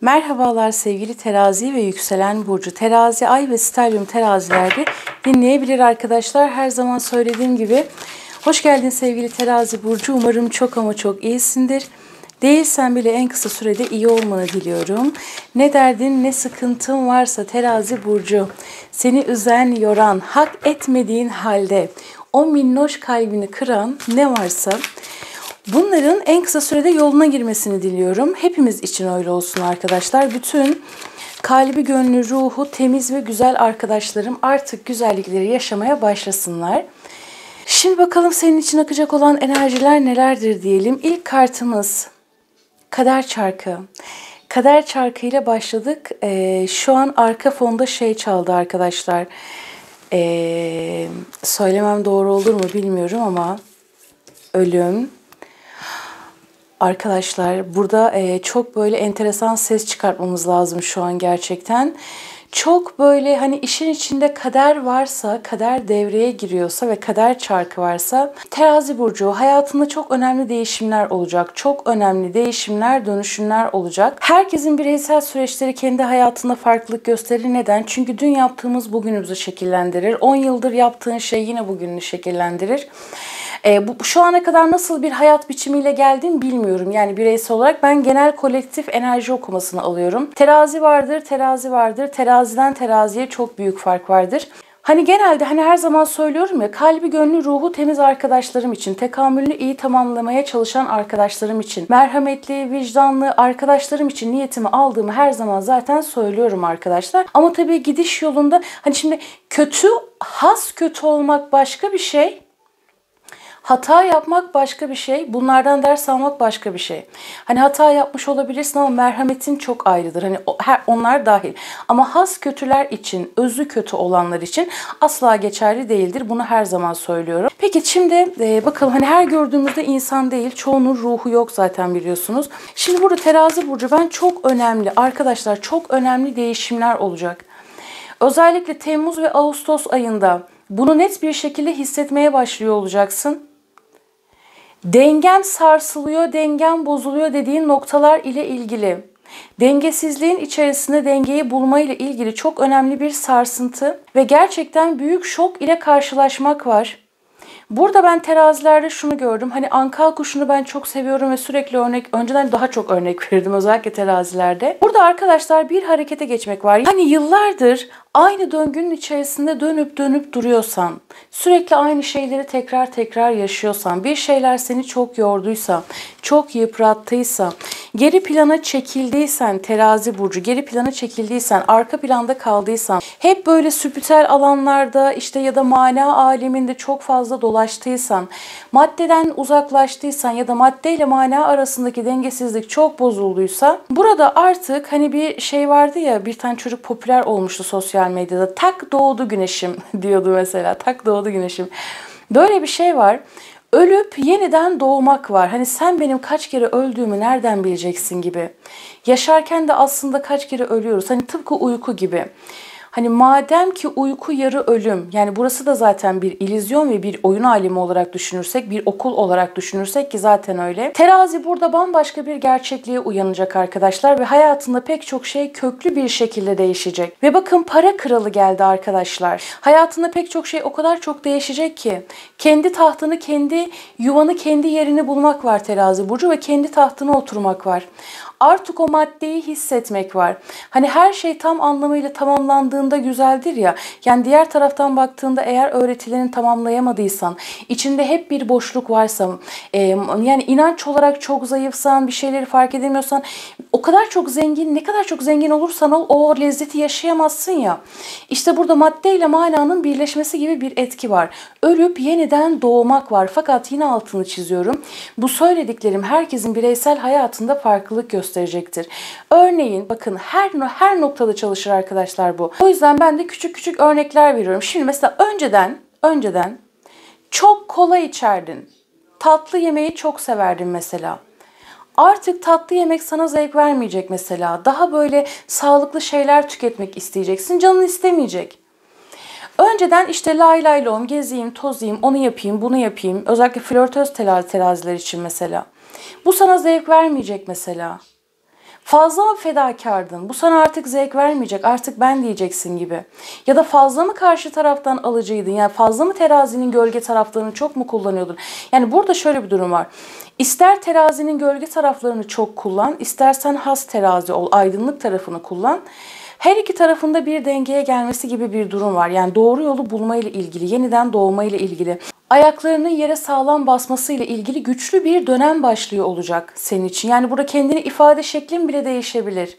Merhabalar sevgili terazi ve yükselen burcu. Terazi, ay ve stelyum terazilerde dinleyebilir arkadaşlar. Her zaman söylediğim gibi hoş geldin sevgili terazi burcu. Umarım çok ama çok iyisindir. Değilsen bile en kısa sürede iyi olmanı diliyorum. Ne derdin ne sıkıntın varsa terazi burcu, seni üzen, yoran, hak etmediğin halde o minnoş kalbini kıran ne varsa bunların en kısa sürede yoluna girmesini diliyorum. Hepimiz için öyle olsun arkadaşlar. Bütün kalbi, gönlü, ruhu temiz ve güzel arkadaşlarım artık güzellikleri yaşamaya başlasınlar. Şimdi bakalım senin için akacak olan enerjiler nelerdir diyelim. İlk kartımız Kader Çarkı. Kader Çarkı ile başladık. Şu an arka fonda şey çaldı arkadaşlar. Söylemem doğru olur mu bilmiyorum ama ölüm. Arkadaşlar burada çok böyle enteresan ses çıkartmamız lazım şu an gerçekten. Çok böyle hani işin içinde kader varsa, kader devreye giriyorsa ve kader çarkı varsa terazi burcu hayatında çok önemli değişimler olacak. Çok önemli değişimler, dönüşümler olacak. Herkesin bireysel süreçleri kendi hayatında farklılık gösterir. Neden? Çünkü dün yaptığımız bugünümüzü şekillendirir. 10 yıldır yaptığın şey yine bugününü şekillendirir. Şu ana kadar nasıl bir hayat biçimiyle geldim bilmiyorum. Yani bireysel olarak ben genel kolektif enerji okumasını alıyorum. Terazi vardır, terazi vardır. Teraziden teraziye çok büyük fark vardır. Hani genelde her zaman söylüyorum ya, kalbi gönlü ruhu temiz arkadaşlarım için, tekamülünü iyi tamamlamaya çalışan arkadaşlarım için, merhametli, vicdanlı arkadaşlarım için niyetimi aldığımı her zaman zaten söylüyorum arkadaşlar. Ama tabii gidiş yolunda şimdi kötü olmak başka bir şey. Hata yapmak başka bir şey, bunlardan ders almak başka bir şey. Hata yapmış olabilirsin ama merhametin çok ayrıdır. Onlar dahil. Ama has kötüler için, özü kötü olanlar için asla geçerli değildir. Bunu her zaman söylüyorum. Peki şimdi bakalım her gördüğümüzde insan değil, çoğunun ruhu yok zaten biliyorsunuz. Şimdi burada terazi burcu çok önemli arkadaşlar, çok önemli değişimler olacak. Özellikle Temmuz ve Ağustos ayında bunu net bir şekilde hissetmeye başlıyor olacaksın. Dengem sarsılıyor, dengem bozuluyor dediğin noktalar ile ilgili, dengesizliğin içerisinde dengeyi bulma ile ilgili çok önemli bir sarsıntı ve gerçekten büyük şok ile karşılaşmak var. Burada ben terazilerde şunu gördüm. Anka kuşunu ben çok seviyorum ve sürekli önceden daha çok örnek verirdim özellikle terazilerde. Burada arkadaşlar bir harekete geçmek var. Yıllardır aynı döngünün içerisinde dönüp dönüp duruyorsan, sürekli aynı şeyleri tekrar yaşıyorsan, bir şeyler seni çok yorduysa, çok yıprattıysa, geri plana çekildiysen terazi burcu, geri plana çekildiysen, arka planda kaldıysan, hep böyle spiritüel alanlarda ya da mana aleminde çok fazla dolaştıysan, maddeden uzaklaştıysan ya da madde ile mana arasındaki dengesizlik çok bozulduysa, burada artık bir şey vardı ya, bir tane çocuk popüler olmuştu sosyal medyada. Tak doğdu güneşim diyordu mesela. Tak doğdu güneşim. Böyle bir şey var. Ölüp yeniden doğmak var. Sen benim kaç kere öldüğümü nereden bileceksin gibi. Yaşarken de aslında kaç kere ölüyoruz. Tıpkı uyku gibi. Madem ki uyku yarı ölüm, yani burası da zaten bir illüzyon ve bir oyun alemi olarak düşünürsek, bir okul olarak düşünürsek ki zaten öyle. Terazi burada bambaşka bir gerçekliğe uyanacak arkadaşlar ve hayatında pek çok şey köklü bir şekilde değişecek. Ve bakın para kralı geldi arkadaşlar. Hayatında pek çok şey o kadar çok değişecek ki kendi tahtını, kendi yuvanı, kendi yerini bulmak var terazi burcu ve kendi tahtına oturmak var. Artık o maddeyi hissetmek var. Her şey tam anlamıyla tamamlandığında güzeldir ya. Yani diğer taraftan baktığında eğer öğretilerini tamamlayamadıysan, içinde hep bir boşluk varsa, yani inanç olarak çok zayıfsan, bir şeyleri fark edemiyorsan, o kadar çok zengin, ne kadar çok zengin olursan ol, o lezzeti yaşayamazsın ya. İşte burada madde ile mananın birleşmesi gibi bir etki var. Ölüp yeniden doğmak var. Fakat yine altını çiziyorum. Bu söylediklerim herkesin bireysel hayatında farklılık gösterecektir. Örneğin bakın her noktada çalışır arkadaşlar bu. O yüzden ben de küçük küçük örnekler veriyorum. Şimdi mesela önceden çok kola içerdin. Tatlı yemeği çok severdin mesela. Artık tatlı yemek sana zevk vermeyecek mesela. Daha böyle sağlıklı şeyler tüketmek isteyeceksin. Canın istemeyecek. Önceden lay lay lom, gezeyim, tozayım, onu yapayım, bunu yapayım. Özellikle flörtöz teraziler için mesela. Bu sana zevk vermeyecek mesela. Fazla mı fedakardın? Bu sana artık zevk vermeyecek. Artık ben diyeceksin gibi. Ya da fazla mı karşı taraftan alıcıydın? Yani fazla mı terazinin gölge taraflarını çok mu kullanıyordun? Yani burada şöyle bir durum var. İster terazinin gölge taraflarını çok kullan, istersen has terazi ol, aydınlık tarafını kullan. Her iki tarafında bir dengeye gelmesi gibi bir durum var. Yani doğru yolu bulma ile ilgili, yeniden doğma ile ilgili, ayaklarının yere sağlam basması ile ilgili güçlü bir dönem başlıyor olacak senin için. Yani burada kendini ifade şeklin bile değişebilir.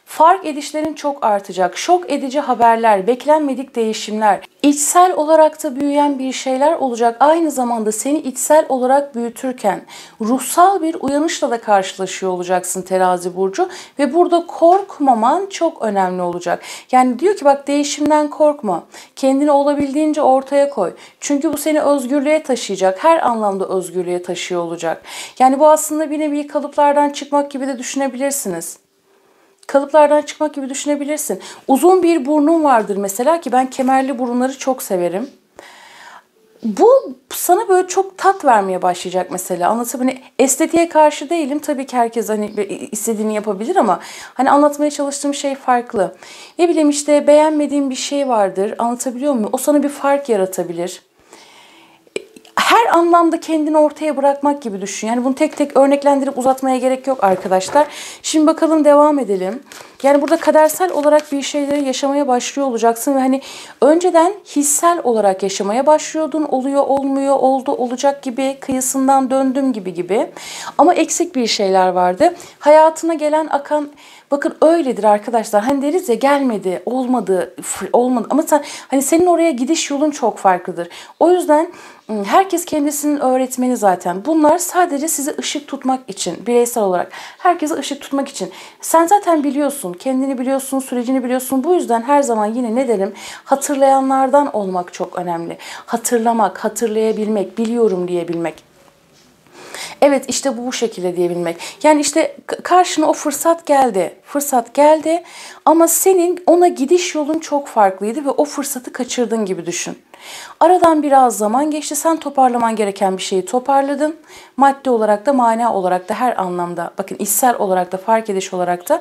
Fark edişlerin çok artacak. Şok edici haberler, beklenmedik değişimler, içsel olarak da büyüyen bir şeyler olacak. Aynı zamanda seni içsel olarak büyütürken ruhsal bir uyanışla da karşılaşıyor olacaksın terazi burcu. Ve burada korkmaman çok önemli olacak. Yani diyor ki bak, değişimden korkma. Kendini olabildiğince ortaya koy. Çünkü bu seni özgürlüğe taşıyacak. Her anlamda özgürlüğe taşıyor olacak. Yani bu aslında bir nevi kalıplardan çıkmak gibi de düşünebilirsiniz. Kalıplardan çıkmak gibi düşünebilirsin. Uzun bir burnun vardır mesela, ki ben kemerli burunları çok severim. Bu sana böyle çok tat vermeye başlayacak mesela. Anlatabiliyor muyum? Hani estetiğe karşı değilim. Tabii ki herkes hani istediğini yapabilir ama hani anlatmaya çalıştığım şey farklı. Ne bileyim işte, beğenmediğim bir şey vardır. Anlatabiliyor muyum? O sana bir fark yaratabilir. Her anlamda kendini ortaya bırakmak gibi düşün. Yani bunu tek tek örneklendirip uzatmaya gerek yok arkadaşlar. Şimdi bakalım, devam edelim. Yani burada kadersel olarak bir şeyleri yaşamaya başlıyor olacaksın ve hani önceden hissel olarak yaşamaya başlıyordun. Oluyor, olmuyor, oldu, olacak gibi, kıyısından döndüm gibi. Ama eksik bir şeyler vardı. Hayatına gelen, akan, bakın öyledir arkadaşlar. Hani deriz ya, gelmedi, olmadı ama sen hani senin oraya gidiş yolun çok farklıdır. O yüzden herkes kendisinin öğretmeni zaten. Bunlar sadece size ışık tutmak için, bireysel olarak. Herkese ışık tutmak için. Sen zaten biliyorsun, kendini biliyorsun, sürecini biliyorsun. Bu yüzden her zaman yine ne derim? Hatırlayanlardan olmak çok önemli. Hatırlamak, hatırlayabilmek, biliyorum diyebilmek. Evet, işte bu şekilde diyebilmek. Yani işte karşına o fırsat geldi. Fırsat geldi ama senin ona gidiş yolun çok farklıydı ve o fırsatı kaçırdın gibi düşün. Aradan biraz zaman geçti. Sen toparlaman gereken bir şeyi toparladın. Maddi olarak da, mana olarak da, her anlamda. Bakın, içsel olarak da, fark ediş olarak da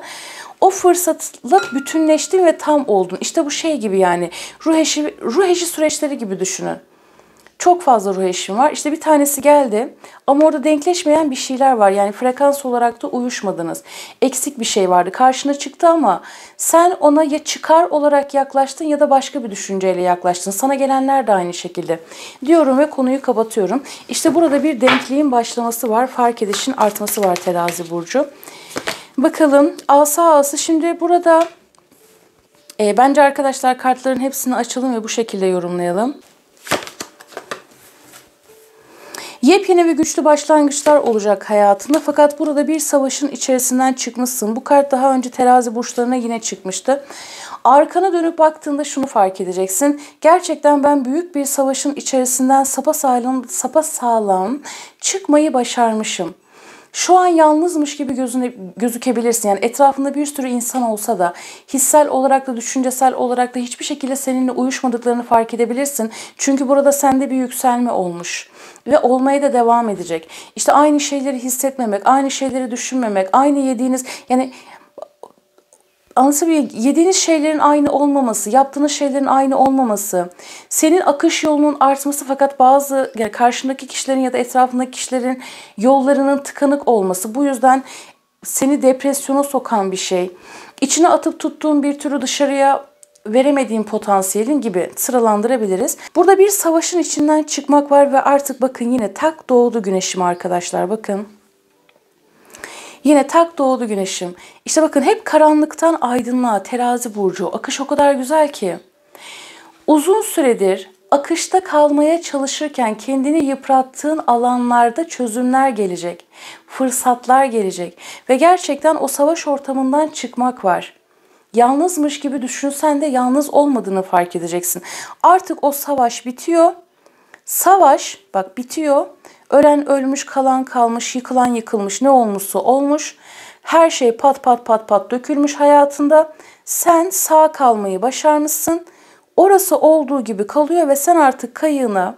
o fırsatla bütünleştin ve tam oldun. İşte bu şey gibi, yani ruh eşi süreçleri gibi düşünün. Çok fazla ruh eşim var. İşte bir tanesi geldi ama orada denkleşmeyen bir şeyler var. Yani frekans olarak da uyuşmadınız. Eksik bir şey vardı. Karşına çıktı ama sen ona ya çıkar olarak yaklaştın ya da başka bir düşünceyle yaklaştın. Sana gelenler de aynı şekilde. Diyorum ve konuyu kapatıyorum. İşte burada bir denkliğin başlaması var. Fark edişin artması var terazi burcu. Bakalım asa. Şimdi burada bence arkadaşlar kartların hepsini açalım ve bu şekilde yorumlayalım. Yepyeni ve güçlü başlangıçlar olacak hayatında, fakat burada bir savaşın içerisinden çıkmışsın. Bu kart daha önce terazi burçlarına yine çıkmıştı. Arkana dönüp baktığında şunu fark edeceksin. Gerçekten ben büyük bir savaşın içerisinden sapasağlam çıkmayı başarmışım. Şu an yalnızmış gibi gözükebilirsin. Yani etrafında bir sürü insan olsa da hissel olarak da, düşüncesel olarak da hiçbir şekilde seninle uyuşmadıklarını fark edebilirsin. Çünkü burada sende bir yükselme olmuş ve olmaya da devam edecek. İşte aynı şeyleri hissetmemek, aynı şeyleri düşünmemek, aynı yediğiniz, yani anlatabiliyor muyum? Yediğiniz şeylerin aynı olmaması, yaptığınız şeylerin aynı olmaması, senin akış yolunun artması fakat bazı, yani karşındaki kişilerin ya da etrafındaki kişilerin yollarının tıkanık olması, bu yüzden seni depresyona sokan bir şey. İçine atıp tuttuğun bir türü dışarıya veremediğin potansiyelin gibi sıralandırabiliriz. Burada bir savaşın içinden çıkmak var ve artık bakın yine tak doğdu güneşim arkadaşlar, bakın. Yine tak doğdu güneşim. İşte bakın, hep karanlıktan aydınlığa, terazi burcu. Akış o kadar güzel ki. Uzun süredir akışta kalmaya çalışırken kendini yıprattığın alanlarda çözümler gelecek. Fırsatlar gelecek. Ve gerçekten o savaş ortamından çıkmak var. Yalnızmış gibi düşünsen de yalnız olmadığını fark edeceksin. Artık o savaş bitiyor. Savaş bak bitiyor. Ölen ölmüş, kalan kalmış, yıkılan yıkılmış, ne olmuşsa olmuş. Her şey pat pat dökülmüş hayatında. Sen sağ kalmayı başarmışsın. Orası olduğu gibi kalıyor ve sen artık kayığına,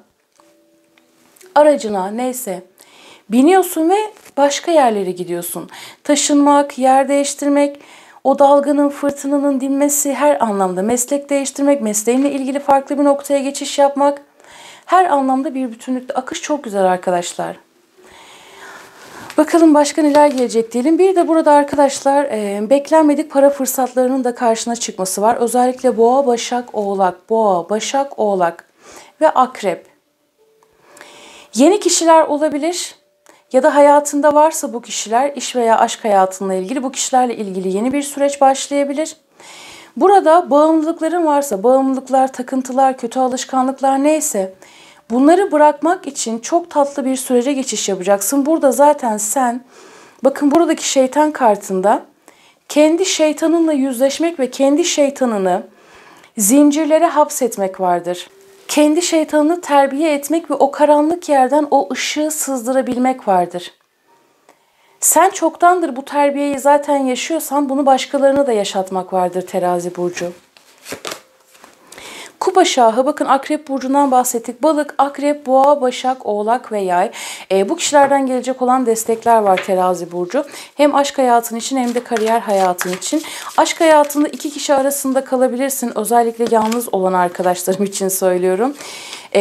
aracına, neyse Biniyorsun ve başka yerlere gidiyorsun. Taşınmak, yer değiştirmek, o dalganın, fırtınanın dinmesi her anlamda. Meslek değiştirmek, mesleğinle ilgili farklı bir noktaya geçiş yapmak. Her anlamda bir bütünlükte. Akış çok güzel arkadaşlar. Bakalım başka neler gelecek diyelim. Bir de burada arkadaşlar beklenmedik para fırsatlarının da karşına çıkması var. Özellikle boğa, başak, oğlak, boğa, başak, oğlak ve akrep. Yeni kişiler olabilir ya da hayatında varsa bu kişiler iş veya aşk hayatınla ilgili bu kişilerle ilgili yeni bir süreç başlayabilir. Burada bağımlılıkların varsa bağımlılıklar, takıntılar, kötü alışkanlıklar neyse bunları bırakmak için çok tatlı bir sürece geçiş yapacaksın. Burada zaten sen bakın buradaki şeytan kartında kendi şeytanınla yüzleşmek ve kendi şeytanını zincirlere hapsetmek vardır. Kendi şeytanını terbiye etmek ve o karanlık yerden o ışığı sızdırabilmek vardır. Sen çoktandır bu terbiyeyi zaten yaşıyorsan bunu başkalarına da yaşatmak vardır Terazi burcu. Kupa şahı, bakın akrep burcundan bahsettik. Balık, akrep, boğa, başak, oğlak ve yay. Bu kişilerden gelecek olan destekler var Terazi burcu. Hem aşk hayatın için hem de kariyer hayatın için. Aşk hayatında iki kişi arasında kalabilirsin. Özellikle yalnız olan arkadaşlarım için söylüyorum.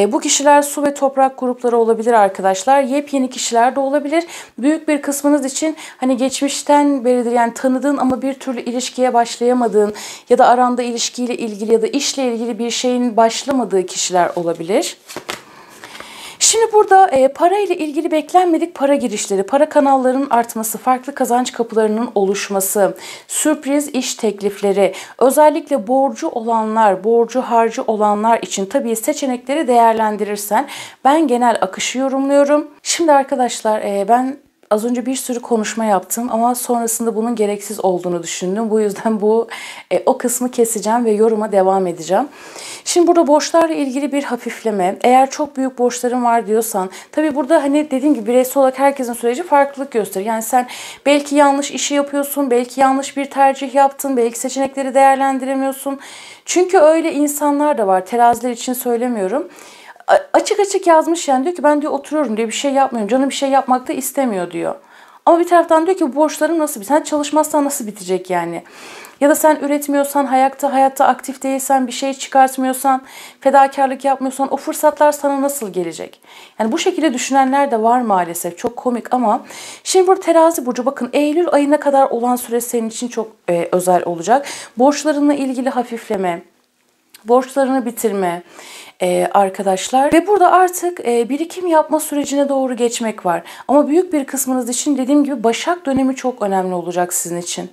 Bu kişiler su ve toprak grupları olabilir arkadaşlar. Yepyeni kişiler de olabilir. Büyük bir kısmınız için hani geçmişten beridir yani tanıdığın ama bir türlü ilişkiye başlayamadığın ya da aranda ilişkiyle ilgili ya da işle ilgili bir şeyin başlamadığı kişiler olabilir. Şimdi burada para ile ilgili beklenmedik para girişleri, para kanallarının artması, farklı kazanç kapılarının oluşması, sürpriz iş teklifleri, özellikle borcu olanlar, borcu harcı olanlar için tabii seçenekleri değerlendirirsen ben genel akışı yorumluyorum. Şimdi arkadaşlar ben az önce bir sürü konuşma yaptım ama sonrasında bunun gereksiz olduğunu düşündüm. Bu yüzden o kısmı keseceğim ve yoruma devam edeceğim. Şimdi burada borçlarla ilgili bir hafifleme. Eğer çok büyük borçların var diyorsan, tabii burada hani dediğim gibi bireysel olarak herkesin süreci farklılık gösterir. Yani sen belki yanlış işi yapıyorsun, belki yanlış bir tercih yaptın, belki seçenekleri değerlendiremiyorsun. Çünkü öyle insanlar da var. Teraziler için söylemiyorum. Açık açık yazmış yani diyor ki ben diyor oturuyorum diyor bir şey yapmıyorum. Canım bir şey yapmak da istemiyor diyor. Ama bir taraftan diyor ki bu borçlarım nasıl sen çalışmazsan nasıl bitecek yani? Ya da sen üretmiyorsan, hayatta aktif değilsen, bir şey çıkartmıyorsan, fedakarlık yapmıyorsan o fırsatlar sana nasıl gelecek? Yani bu şekilde düşünenler de var maalesef. Çok komik ama şimdi burada Terazi burcu bakın Eylül ayına kadar olan süre senin için çok özel olacak. Borçlarınla ilgili hafifleme, borçlarını bitirme arkadaşlar. Ve burada artık birikim yapma sürecine doğru geçmek var. Ama büyük bir kısmınız için dediğim gibi Başak dönemi çok önemli olacak sizin için.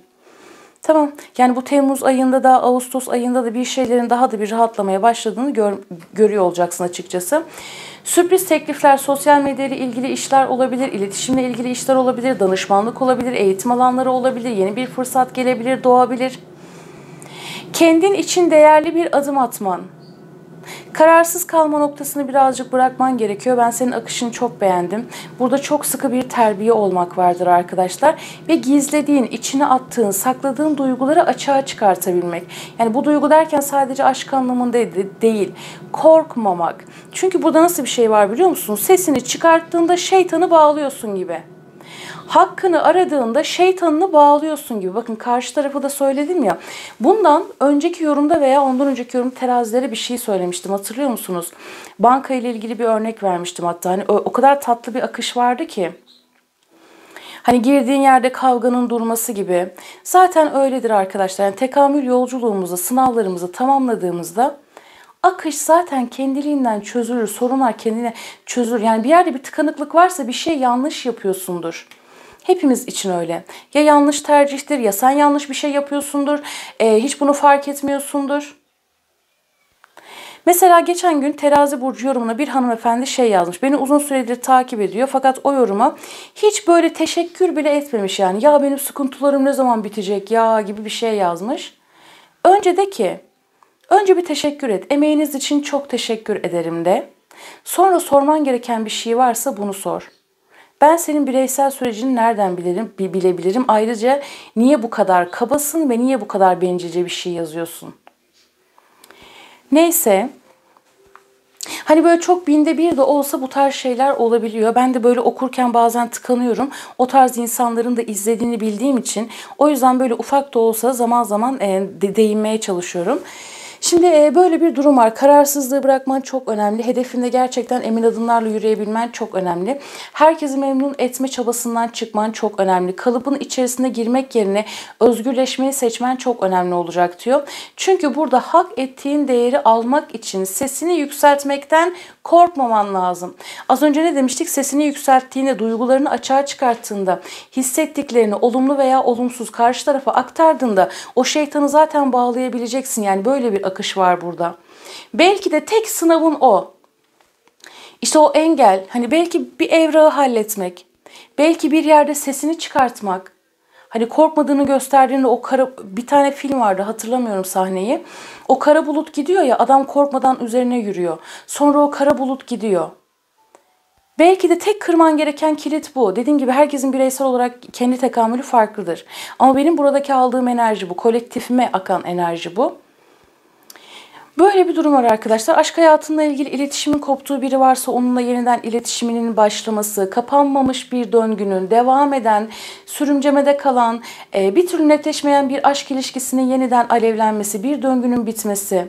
Tamam. Yani bu Temmuz ayında da Ağustos ayında da bir şeylerin daha da bir rahatlamaya başladığını görüyor olacaksın açıkçası. Sürpriz teklifler, sosyal medya ile ilgili işler olabilir, iletişimle ilgili işler olabilir, danışmanlık olabilir, eğitim alanları olabilir, yeni bir fırsat gelebilir, doğabilir. Kendin için değerli bir adım atman. Kararsız kalma noktasını birazcık bırakman gerekiyor. Ben senin akışını çok beğendim. Burada çok sıkı bir terbiye olmak vardır arkadaşlar. Ve gizlediğin, içine attığın, sakladığın duyguları açığa çıkartabilmek. Yani bu duygu derken sadece aşk anlamında değil. Korkmamak. Çünkü burada nasıl bir şey var biliyor musun? Sesini çıkarttığında şeytanı bağlıyorsun gibi. Hakkını aradığında şeytanını bağlıyorsun gibi. Bakın karşı tarafı da söyledim ya. Bundan önceki yorumda veya ondan önceki yorumda terazilere bir şey söylemiştim. Hatırlıyor musunuz? Banka ile ilgili bir örnek vermiştim hatta. Hani o kadar tatlı bir akış vardı ki. Hani girdiğin yerde kavganın durması gibi. Zaten öyledir arkadaşlar. Yani tekamül yolculuğumuzu, sınavlarımızı tamamladığımızda akış zaten kendiliğinden çözülür. Sorunlar kendine çözülür. Yani bir yerde bir tıkanıklık varsa bir şey yanlış yapıyorsundur. Hepimiz için öyle. Ya yanlış tercihtir ya sen yanlış bir şey yapıyorsundur. Hiç bunu fark etmiyorsundur. Mesela geçen gün Terazi burcu yorumuna bir hanımefendi şey yazmış. Beni uzun süredir takip ediyor fakat o yoruma hiç böyle teşekkür bile etmemiş yani. Ya benim sıkıntılarım ne zaman bitecek ya gibi bir şey yazmış. Önce bir teşekkür et. Emeğiniz için çok teşekkür ederim de. Sonra sorman gereken bir şey varsa bunu sor. Ben senin bireysel sürecini nereden bilebilirim? Ayrıca niye bu kadar kabasın ve niye bu kadar bencilce bir şey yazıyorsun? Neyse. Hani böyle çok binde bir de olsa bu tarz şeyler olabiliyor. Ben de böyle okurken bazen tıkanıyorum. O tarz insanların da izlediğini bildiğim için o yüzden böyle ufak da olsa zaman zaman değinmeye çalışıyorum. Şimdi böyle bir durum var. Kararsızlığı bırakman çok önemli. Hedefinde gerçekten emin adımlarla yürüyebilmen çok önemli. Herkesi memnun etme çabasından çıkman çok önemli. Kalıbın içerisine girmek yerine özgürleşmeyi seçmen çok önemli olacak diyor. Çünkü burada hak ettiğin değeri almak için sesini yükseltmekten korkmaman lazım. Az önce ne demiştik? Sesini yükselttiğinde, duygularını açığa çıkarttığında, hissettiklerini olumlu veya olumsuz karşı tarafa aktardığında o şeytanı zaten bağlayabileceksin. Yani böyle bir akış var burada. Belki de tek sınavın o. İşte o engel, hani belki bir evrağı halletmek, belki bir yerde sesini çıkartmak. Hani korkmadığını gösterdiğinde o kara, bir tane film vardı, hatırlamıyorum sahneyi. O kara bulut gidiyor ya, adam korkmadan üzerine yürüyor. Sonra o kara bulut gidiyor. Belki de tek kırman gereken kilit bu. Dediğim gibi herkesin bireysel olarak kendi tekamülü farklıdır. Ama benim buradaki aldığım enerji bu. Kolektifime akan enerji bu. Böyle bir durum var arkadaşlar. Aşk hayatınla ilgili iletişimin koptuğu biri varsa onunla yeniden iletişiminin başlaması, kapanmamış bir döngünün, devam eden, sürüncemede kalan, bir türlü netleşmeyen bir aşk ilişkisinin yeniden alevlenmesi, bir döngünün bitmesi,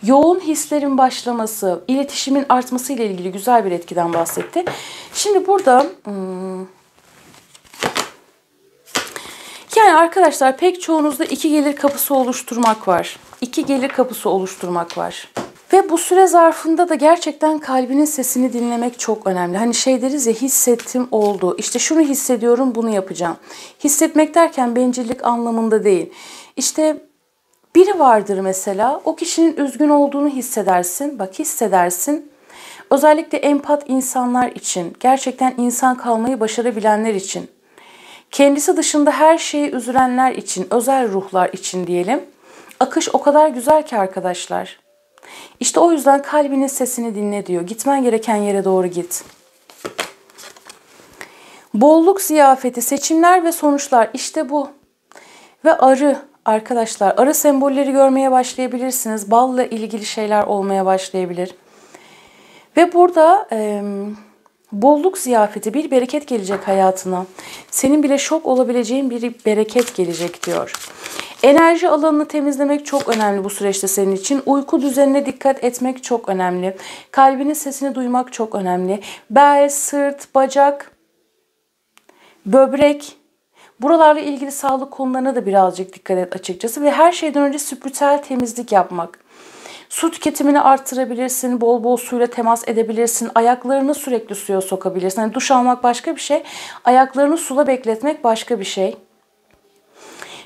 yoğun hislerin başlaması, iletişimin artması ile ilgili güzel bir etkiden bahsetti. Şimdi burada yani arkadaşlar pek çoğunuzda 2 gelir kapısı oluşturmak var. 2 gelir kapısı oluşturmak var. Ve bu süre zarfında da gerçekten kalbinin sesini dinlemek çok önemli. Hani şey deriz ya, hissettim oldu. İşte şunu hissediyorum, bunu yapacağım. Hissetmek derken bencillik anlamında değil. İşte biri vardır mesela, o kişinin üzgün olduğunu hissedersin. Bak hissedersin. Özellikle empat insanlar için, gerçekten insan kalmayı başarabilenler için, kendisi dışında her şeyi üzülenler için, özel ruhlar için diyelim. Akış o kadar güzel ki arkadaşlar. İşte o yüzden kalbinin sesini dinle diyor. Gitmen gereken yere doğru git. Bolluk ziyafeti, seçimler ve sonuçlar, işte bu. Ve arı arkadaşlar, arı sembolleri görmeye başlayabilirsiniz. Balla ilgili şeyler olmaya başlayabilir. Ve burada bolluk ziyafeti, bir bereket gelecek hayatına. Senin bile şok olabileceğin bir bereket gelecek diyor. Enerji alanını temizlemek çok önemli bu süreçte senin için. Uyku düzenine dikkat etmek çok önemli. Kalbinin sesini duymak çok önemli. Bel, sırt, bacak, böbrek, buralarla ilgili sağlık konularına da birazcık dikkat et açıkçası. Ve her şeyden önce spiritüel temizlik yapmak. Su tüketimini arttırabilirsin, bol bol suyla temas edebilirsin, ayaklarını sürekli suya sokabilirsin. Yani duş almak başka bir şey, ayaklarını suda bekletmek başka bir şey.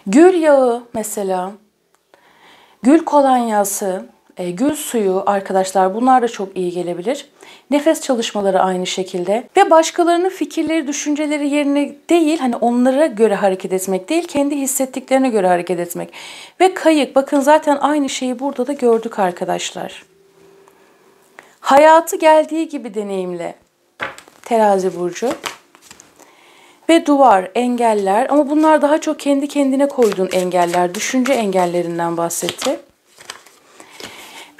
Gül yağı mesela, gül kolonyası, gül suyu arkadaşlar, bunlar da çok iyi gelebilir. Nefes çalışmaları aynı şekilde. Ve başkalarının fikirleri, düşünceleri yerine değil, hani onlara göre hareket etmek değil, kendi hissettiklerine göre hareket etmek. Ve kayık, bakın zaten aynı şeyi burada da gördük arkadaşlar. Hayatı geldiği gibi deneyimle. Terazi burcu. Ve duvar, engeller, ama bunlar daha çok kendi kendine koyduğun engeller, düşünce engellerinden bahsetti.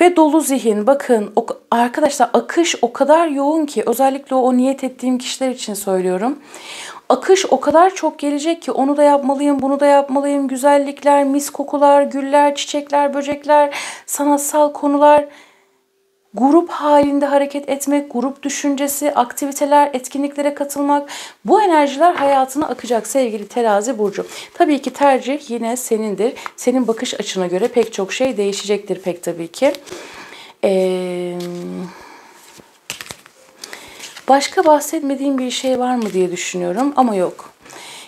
Ve dolu zihin, bakın arkadaşlar akış o kadar yoğun ki, özellikle o niyet ettiğim kişiler için söylüyorum. Akış o kadar çok gelecek ki, onu da yapmalıyım, bunu da yapmalıyım, güzellikler, mis kokular, güller, çiçekler, böcekler, sanatsal konular. Grup halinde hareket etmek, grup düşüncesi, aktiviteler, etkinliklere katılmak. Bu enerjiler hayatına akacak sevgili Terazi burcu. Tabii ki tercih yine senindir. Senin bakış açına göre pek çok şey değişecektir pek tabii ki. Başka bahsetmediğim bir şey var mı diye düşünüyorum ama yok.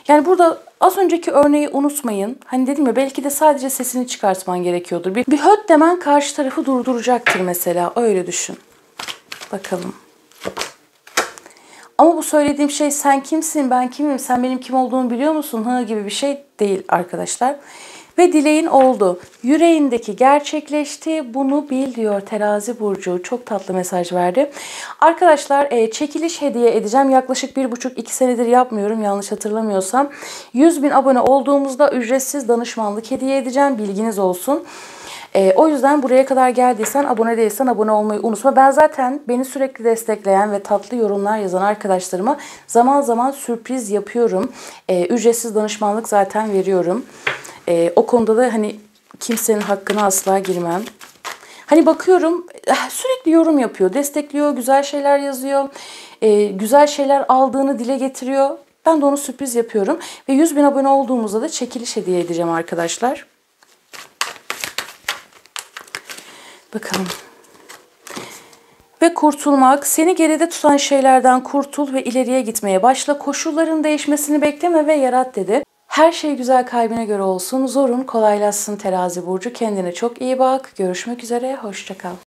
Yani burada az önceki örneği unutmayın. Hani dedim ya, belki de sadece sesini çıkartman gerekiyordur. Bir höt demen karşı tarafı durduracaktır mesela. Öyle düşün. Bakalım. Ama bu söylediğim şey sen kimsin, ben kimim, sen benim kim olduğumu biliyor musun gibi bir şey değil arkadaşlar. Ve dileğin oldu. Yüreğindeki gerçekleşti. Bunu bil diyor Terazi burcu. Çok tatlı mesaj verdi. Arkadaşlar çekiliş hediye edeceğim. Yaklaşık 1,5-2 senedir yapmıyorum yanlış hatırlamıyorsam. 100.000 abone olduğumuzda ücretsiz danışmanlık hediye edeceğim. Bilginiz olsun. O yüzden buraya kadar geldiysen, abone değilsen abone olmayı unutma. Ben zaten beni sürekli destekleyen ve tatlı yorumlar yazan arkadaşlarıma zaman zaman sürpriz yapıyorum. Ücretsiz danışmanlık zaten veriyorum. O konuda da hani kimsenin hakkına asla girmem. Hani bakıyorum sürekli yorum yapıyor, destekliyor, güzel şeyler yazıyor, güzel şeyler aldığını dile getiriyor. Ben de onu sürpriz yapıyorum. Ve 100.000 abone olduğumuzda da çekiliş hediye edeceğim arkadaşlar. Bakalım. Ve kurtulmak, seni geride tutan şeylerden kurtul ve ileriye gitmeye başla. Koşulların değişmesini bekleme ve yarat dedi. Her şey güzel kalbine göre olsun. Zorun kolaylaşsın terazi burcu. Kendine çok iyi bak. Görüşmek üzere. Hoşça kal.